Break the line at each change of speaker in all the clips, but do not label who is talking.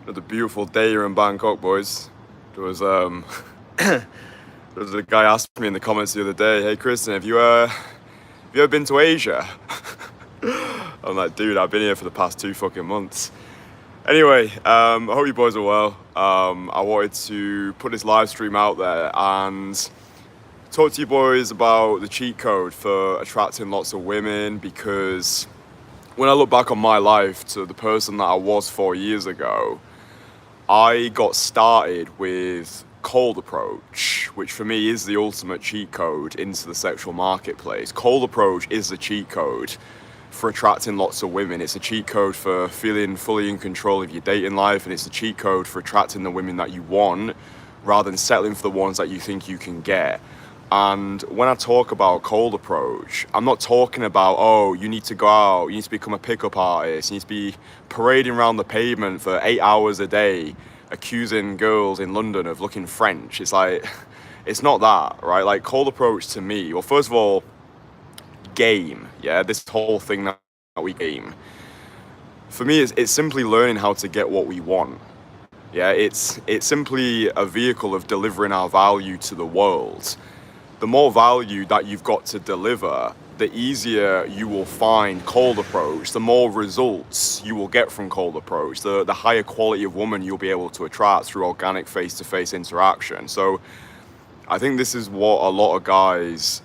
Another beautiful day here in Bangkok, boys. There was there was a guy asked me in the comments the other day, "Hey, Kristian, have you ever been to Asia?" I'm like, dude, I've been here for the past 2 fucking months. Anyway, I hope you boys are well. I wanted to put this live stream out there and talk to you boys about the cheat code for attracting lots of women, because when I look back on my life to the person that I was 4 years ago, I got started with cold approach, which for me is the ultimate cheat code into the sexual marketplace. Cold approach is the cheat code for attracting lots of women. It's a cheat code for feeling fully in control of your dating life, and it's a cheat code for attracting the women that you want rather than settling for the ones that you think you can get. And when I talk about cold approach, I'm not talking about, oh, you need to go out, you need to become a pickup artist, you need to be parading around the pavement for 8 hours a day, accusing girls in London of looking French. It's like, it's not that, right? Like, cold approach to me, well, first of all, game, yeah, this whole thing that we game. For me, it's simply learning how to get what we want. Yeah, it's simply a vehicle of delivering our value to the world. The more value that you've got to deliver, the easier you will find cold approach, the more results you will get from cold approach, the higher quality of woman you'll be able to attract through organic face-to-face interaction. So I think this is what a lot of guys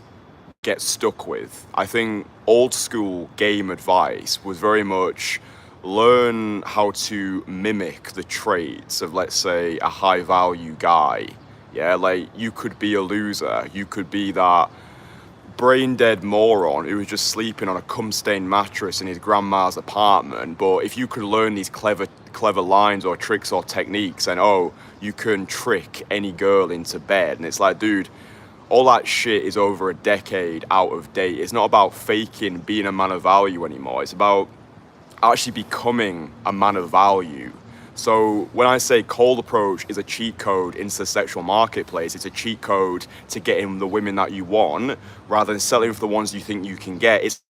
get stuck with. I think old school game advice was very much learn how to mimic the traits of, let's say, a high value guy. Yeah, like, you could be a loser. You could be that brain dead moron who was just sleeping on a cum-stained mattress in his grandma's apartment. But if you could learn these clever lines or tricks or techniques, and oh, you can trick any girl into bed. And it's like, dude, all that shit is over a decade out of date. It's not about faking being a man of value anymore. It's about actually becoming a man of value. So when I say cold approach is a cheat code into the sexual marketplace, it's a cheat code to getting the women that you want rather than settling for the ones you think you can get. It's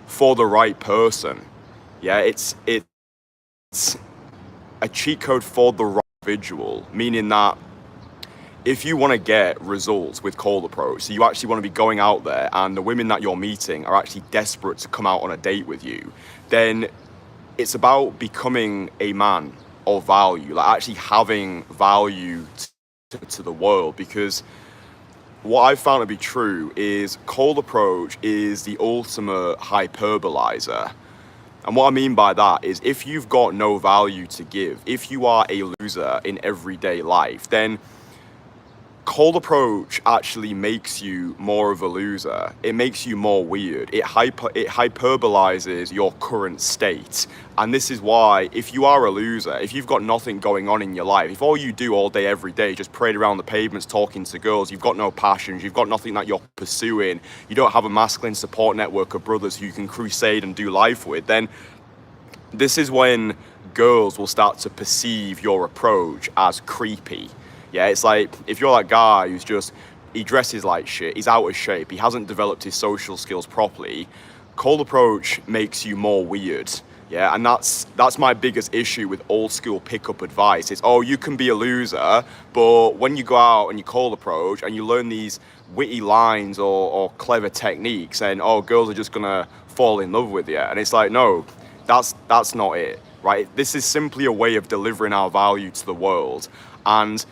for the right person. Yeah, it's a cheat code for the right individual, meaning that if you want to get results with cold approach, so you actually want to be going out there and the women that you're meeting are actually desperate to come out on a date with you, then it's about becoming a man of value, like actually having value to the world. Because what I've found to be true is cold approach is the ultimate hyperbolizer. And what I mean by that is, if you've got no value to give, if you are a loser in everyday life, then cold approach actually makes you more of a loser. It makes you more weird. It hyperbolizes your current state. And this is why, if you are a loser, if you've got nothing going on in your life, if all you do all day, every day, just parade around the pavements talking to girls, you've got no passions, you've got nothing that you're pursuing, you don't have a masculine support network of brothers who you can crusade and do life with, then this is when girls will start to perceive your approach as creepy. Yeah, it's like, if you're that guy who's just, he dresses like shit, he's out of shape, he hasn't developed his social skills properly, cold approach makes you more weird. Yeah, and that's my biggest issue with old school pickup advice. It's, oh, you can be a loser, but when you go out and you cold approach and you learn these witty lines or clever techniques, and oh, girls are just gonna fall in love with you. And it's like, no, that's not it, right? This is simply a way of delivering our value to the world. And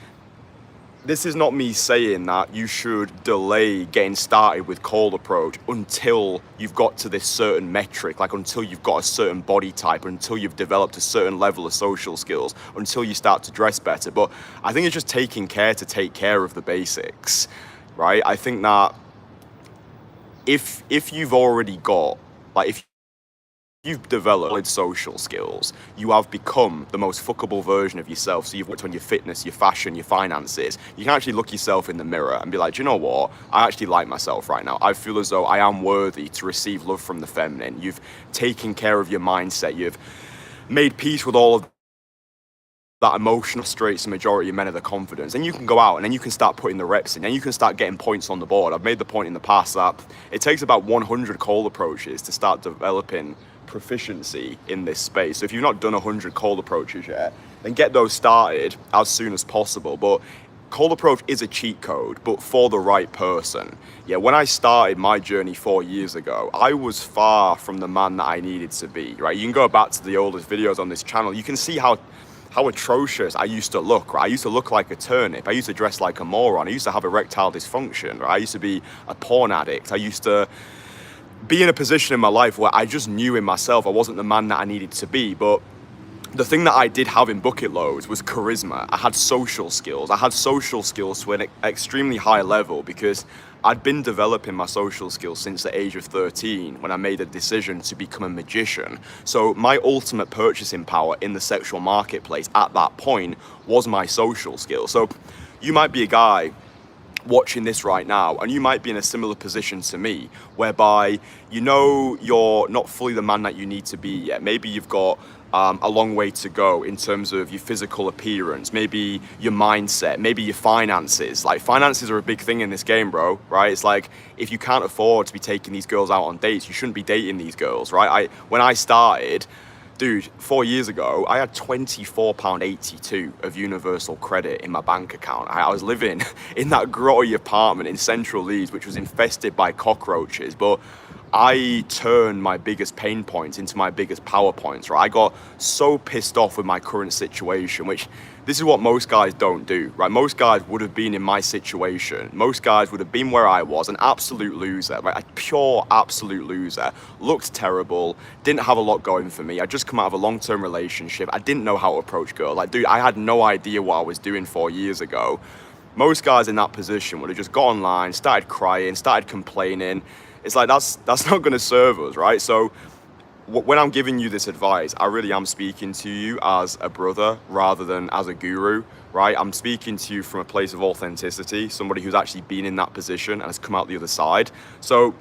this is not me saying that you should delay getting started with cold approach until you've got to this certain metric, like until you've got a certain body type, until you've developed a certain level of social skills, until you start to dress better. But I think it's just taking care to take care of the basics, right? I think that if you've already got, like, if you've developed social skills, you have become the most fuckable version of yourself. So you've worked on your fitness, your fashion, your finances. You can actually look yourself in the mirror and be like, do you know what? I actually like myself right now. I feel as though I am worthy to receive love from the feminine. You've taken care of your mindset. You've made peace with all of that emotional straits the majority of men of the confidence. And you can go out and then you can start putting the reps in and you can start getting points on the board. I've made the point in the past that it takes about 100 cold approaches to start developing proficiency in this space. So if you've not done 100 cold approaches yet, then get those started as soon as possible. But cold approach is a cheat code, but for the right person. Yeah, when I started my journey 4 years ago, I was far from the man that I needed to be, right? You can go back to the oldest videos on this channel. You can see how atrocious I used to look, right? I used to look like a turnip. I used to dress like a moron. I used to have erectile dysfunction, right? I used to be a porn addict. I used to be in a position in my life where I just knew in myself I wasn't the man that I needed to be. But the thing that I did have in bucket loads was charisma. I had social skills. I had social skills to an extremely high level because I'd been developing my social skills since the age of 13 when I made a decision to become a magician. So my ultimate purchasing power in the sexual marketplace at that point was my social skills. So you might be a guy watching this right now and you might be in a similar position to me, whereby you know you're not fully the man that you need to be yet. Maybe you've got a long way to go in terms of your physical appearance, maybe your mindset, maybe your finances. Like, finances are a big thing in this game, bro, right? It's like, if you can't afford to be taking these girls out on dates, you shouldn't be dating these girls, right? When I started, dude, 4 years ago, I had £24.82 of universal credit in my bank account. I was living in that grotty apartment in central Leeds, which was infested by cockroaches, but I turned my biggest pain points into my biggest power points, right? I got so pissed off with my current situation, which this is what most guys don't do, right? Most guys would have been in my situation. Most guys would have been where I was, an absolute loser, right? A pure absolute loser. Looked terrible, didn't have a lot going for me. I just come out of a long-term relationship. I didn't know how to approach girls. Like, dude, I had no idea what I was doing 4 years ago. Most guys in that position would have just got online, started crying, started complaining. It's like, that's not going to serve us, right? So when I'm giving you this advice, I really am speaking to you as a brother rather than as a guru, right? I'm speaking to you from a place of authenticity, somebody who's actually been in that position and has come out the other side. So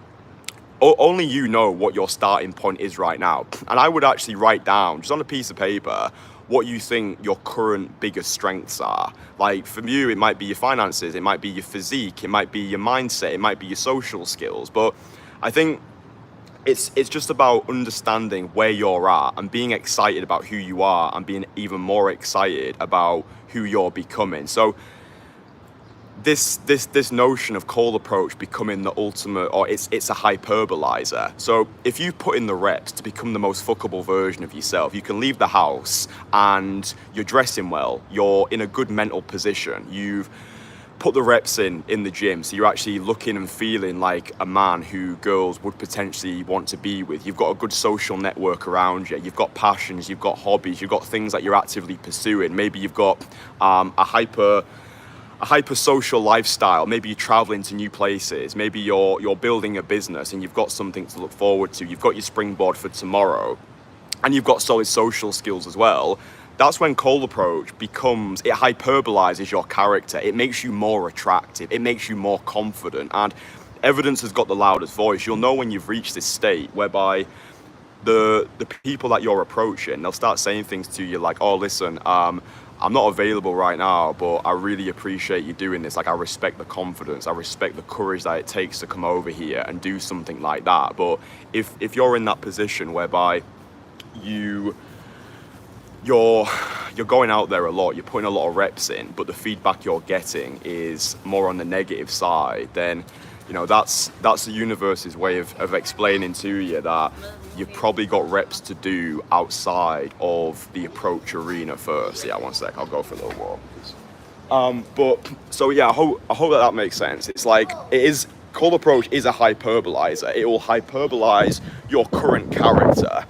only you know what your starting point is right now. And I would actually write down, just on a piece of paper, what you think your current biggest strengths are. Like, for you, it might be your finances, it might be your physique, it might be your mindset, it might be your social skills. But I think it's just about understanding where you're at and being excited about who you are and being even more excited about who you're becoming. So this notion of cold approach becoming the ultimate, or it's a hyperbolizer. So if you put in the reps to become the most fuckable version of yourself, you can leave the house and you're dressing well, you're in a good mental position, you've put the reps in the gym, so you're actually looking and feeling like a man who girls would potentially want to be with. You've got a good social network around you, you've got passions, you've got hobbies, you've got things that you're actively pursuing. Maybe you've got a hyper social lifestyle. Maybe you're traveling to new places. Maybe you're building a business and you've got something to look forward to. You've got your springboard for tomorrow and you've got solid social skills as well. That's when cold approach becomes, it hyperbolizes your character. It makes you more attractive. It makes you more confident, and evidence has got the loudest voice. You'll know when you've reached this state whereby the people that you're approaching, they'll start saying things to you like, oh, listen, I'm not available right now, but I really appreciate you doing this. Like, I respect the confidence, I respect the courage that it takes to come over here and do something like that. But if you're in that position whereby you're going out there a lot, you're putting a lot of reps in, but the feedback you're getting is more on the negative side, then you know that's the universe's way of explaining to you that you've probably got reps to do outside of the approach arena first. Yeah, one sec, I'll go for a little walk. But so yeah, I hope that makes sense. It's like, cold approach is a hyperbolizer. It will hyperbolize your current character.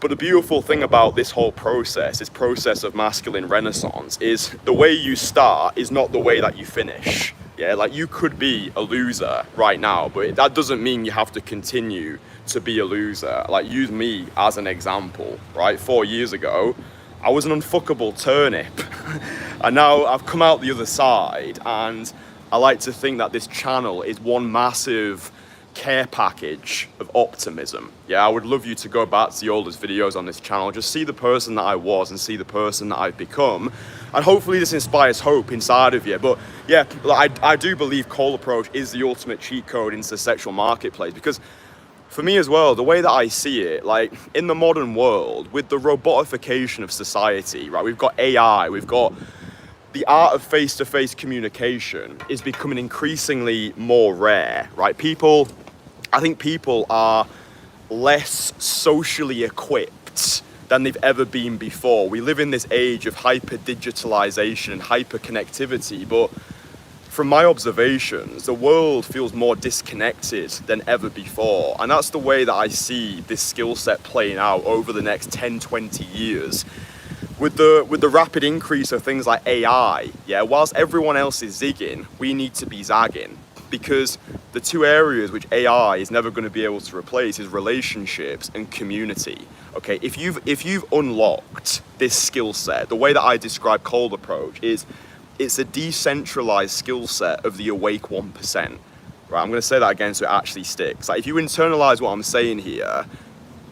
But the beautiful thing about this whole process, this process of masculine renaissance, is the way you start is not the way that you finish. Yeah, like, you could be a loser right now, but that doesn't mean you have to continue to be a loser. Like, use me as an example, right? 4 years ago, I was an unfuckable turnip. And now I've come out the other side, and I like to think that this channel is one massive care package of optimism. Yeah, I would love you to go back to the oldest videos on this channel, just see the person that I was and see the person that I've become, and hopefully this inspires hope inside of you. But yeah, I do believe cold approach is the ultimate cheat code into the sexual marketplace, because For me as well, the way that I see it, like in the modern world, with the robotification of society, right? We've got AI, we've got the art of face-to-face communication is becoming increasingly more rare, right? I think people are less socially equipped than they've ever been before. We live in this age of hyper-digitalization and hyper-connectivity, but from my observations, the world feels more disconnected than ever before. And that's the way that I see this skill set playing out over the next 10, 20 years. With the rapid increase of things like AI, yeah, whilst everyone else is zigging, we need to be zagging. Because the two areas which AI is never going to be able to replace is relationships and community. Okay, if you've unlocked this skill set, the way that I describe cold approach is it's a decentralized skill set of the awake 1%. Right, I'm going to say that again so it actually sticks. Like if you internalize what I'm saying here,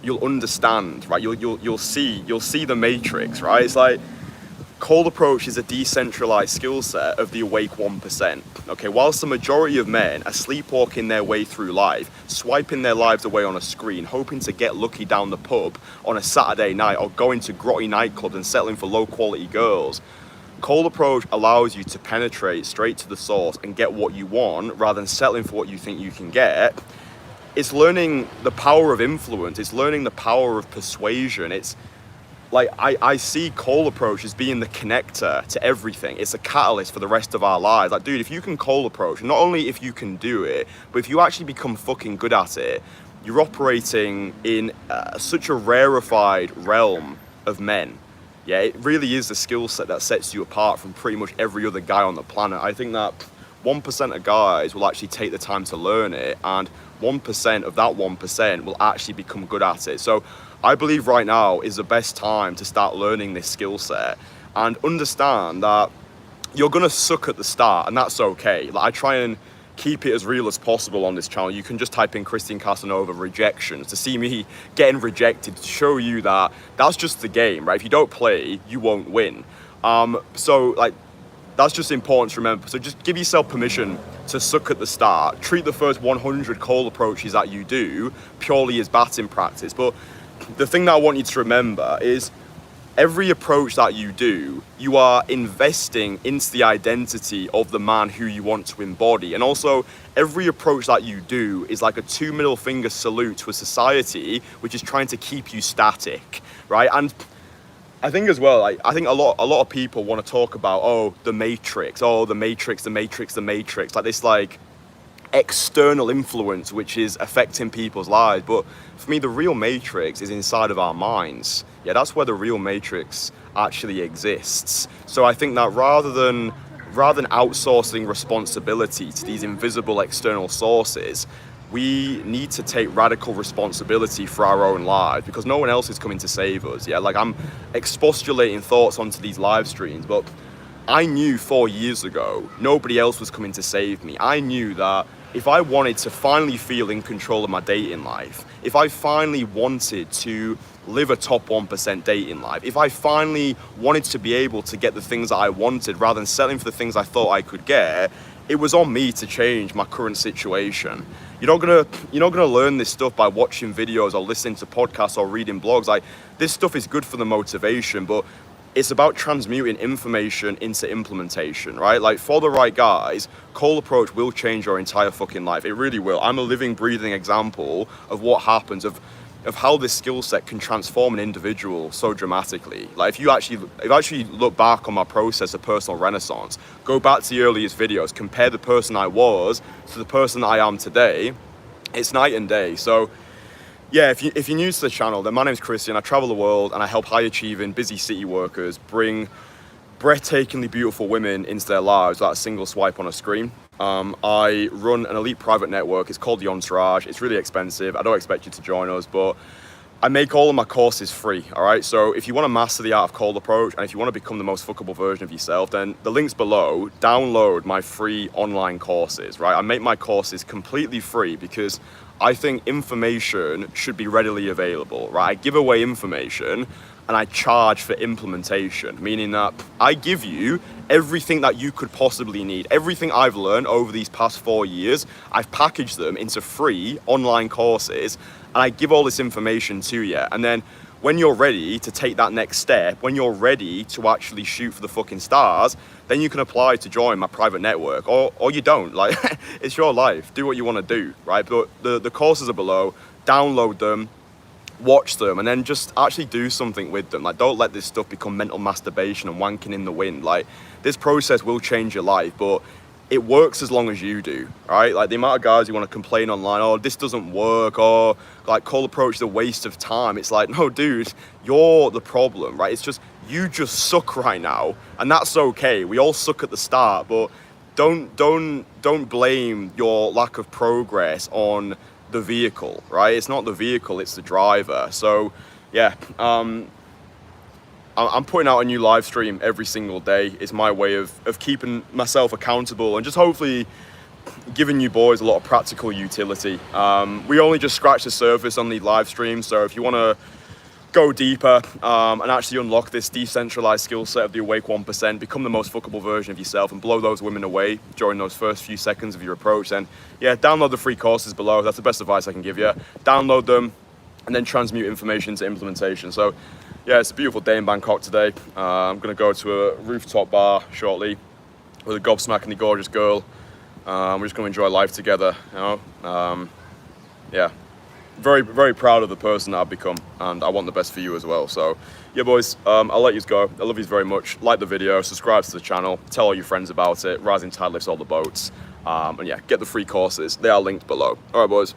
you'll understand, right? You'll see the matrix, right? It's like cold approach is a decentralized skill set of the awake 1%. Okay, whilst the majority of men are sleepwalking their way through life, swiping their lives away on a screen, hoping to get lucky down the pub on a Saturday night or going to grotty nightclubs and settling for low quality girls, cold approach allows you to penetrate straight to the source and get what you want rather than settling for what you think you can get. It's learning the power of influence. It's learning the power of persuasion. It's like, I see cold approach as being the connector to everything. It's a catalyst for the rest of our lives. Like, dude, if you can cold approach, not only if you can do it, but if you actually become fucking good at it, you're operating in such a rarefied realm of men. Yeah, it really is the skill set that sets you apart from pretty much every other guy on the planet. I think that 1% of guys will actually take the time to learn it, and 1% of that 1% will actually become good at it. So I believe right now is the best time to start learning this skill set and understand that you're gonna suck at the start, and that's okay. Like, I try and keep it as real as possible on this channel. You can just type in Kristian Casanova rejections to see me getting rejected, to show you that that's just the game, right? If you don't play, you won't win. So like, that's just important to remember. So just give yourself permission to suck at the start. Treat the first 100 cold approaches that you do purely as batting practice. But the thing that I want you to remember is every approach that you do, you are investing into the identity of the man who you want to embody. And also, every approach that you do is like a 2 middle finger salute to a society which is trying to keep you static, right? And I think as well, like, I think a lot of people want to talk about, oh, the matrix, like this like external influence which is affecting people's lives. But for me, the real matrix is inside of our minds. Yeah, that's where the real matrix actually exists. So I think that rather than outsourcing responsibility to these invisible external sources, we need to take radical responsibility for our own lives, because no one else is coming to save us. Yeah, like, I'm expostulating thoughts onto these live streams, but I knew 4 years ago nobody else was coming to save me. I knew that if I wanted to finally feel in control of my dating life, if I finally wanted to live a top 1% dating life, if I finally wanted to be able to get the things that I wanted rather than settling for the things I thought I could get, it was on me to change my current situation. You're not gonna learn this stuff by watching videos or listening to podcasts or reading blogs. Like, this stuff is good for the motivation, but it's about transmuting information into implementation, right? Like, for the right guys, cold approach will change your entire fucking life. It really will. I'm a living, breathing example of what happens, of how this skill set can transform an individual so dramatically. Like, if you actually look back on my process of personal renaissance, go back to the earliest videos, compare the person I was to the person I am today, it's night and day. So yeah, if you're new to the channel, then my name's Kristian. I travel the world and I help high achieving, busy city workers bring breathtakingly beautiful women into their lives without a single swipe on a screen. I run an elite private network. It's called the Entourage. It's really expensive. I don't expect you to join us, but I make all of my courses free, all right? So if you want to master the art of cold approach, and if you want to become the most fuckable version of yourself, then the link's below. Download my free online courses, right? I make my courses completely free because I think information should be readily available, right? I give away information. and I charge for implementation, meaning that I give you everything that you could possibly need. Everything I've learned over these past 4 years, I've packaged them into free online courses, and I give all this information to you. And then when you're ready to take that next step, when you're ready to actually shoot for the fucking stars, then you can apply to join my private network, or you don't. Like, it's your life. Do what you want to do, right? But the courses are below. Download them, watch them, and then just actually do something with them. Like, don't let this stuff become mental masturbation and wanking in the wind. Like, this process will change your life, but it works as long as you do, right? Like, the amount of guys who want to complain online, oh, this doesn't work, or like cold approach is a waste of time. It's like, no, dude, you're the problem, right? It's just, you just suck right now, and that's okay. We all suck at the start, but don't blame your lack of progress on the vehicle, right? It's not the vehicle, it's the driver. So yeah, I'm putting out a new live stream every single day. It's my way of keeping myself accountable and just hopefully giving you boys a lot of practical utility. We only just scratched the surface on the live stream, so if you want to go deeper and actually unlock this decentralized skill set of the Awake 1%, become the most fuckable version of yourself and blow those women away during those first few seconds of your approach, then yeah, download the free courses below. That's the best advice I can give you. Download them and then transmute information to implementation. So yeah, it's a beautiful day in Bangkok today. I'm gonna go to a rooftop bar shortly with a gob-smackingly gorgeous girl. We're just gonna enjoy life together, you know. Yeah, very, very proud of the person that I've become, and I want the best for you as well. So yeah, boys, I'll let you go. I love you very much. Like the video, subscribe to the channel, tell all your friends about it. Rising tide lifts all the boats. And yeah, get the free courses. They are linked below. All right, boys.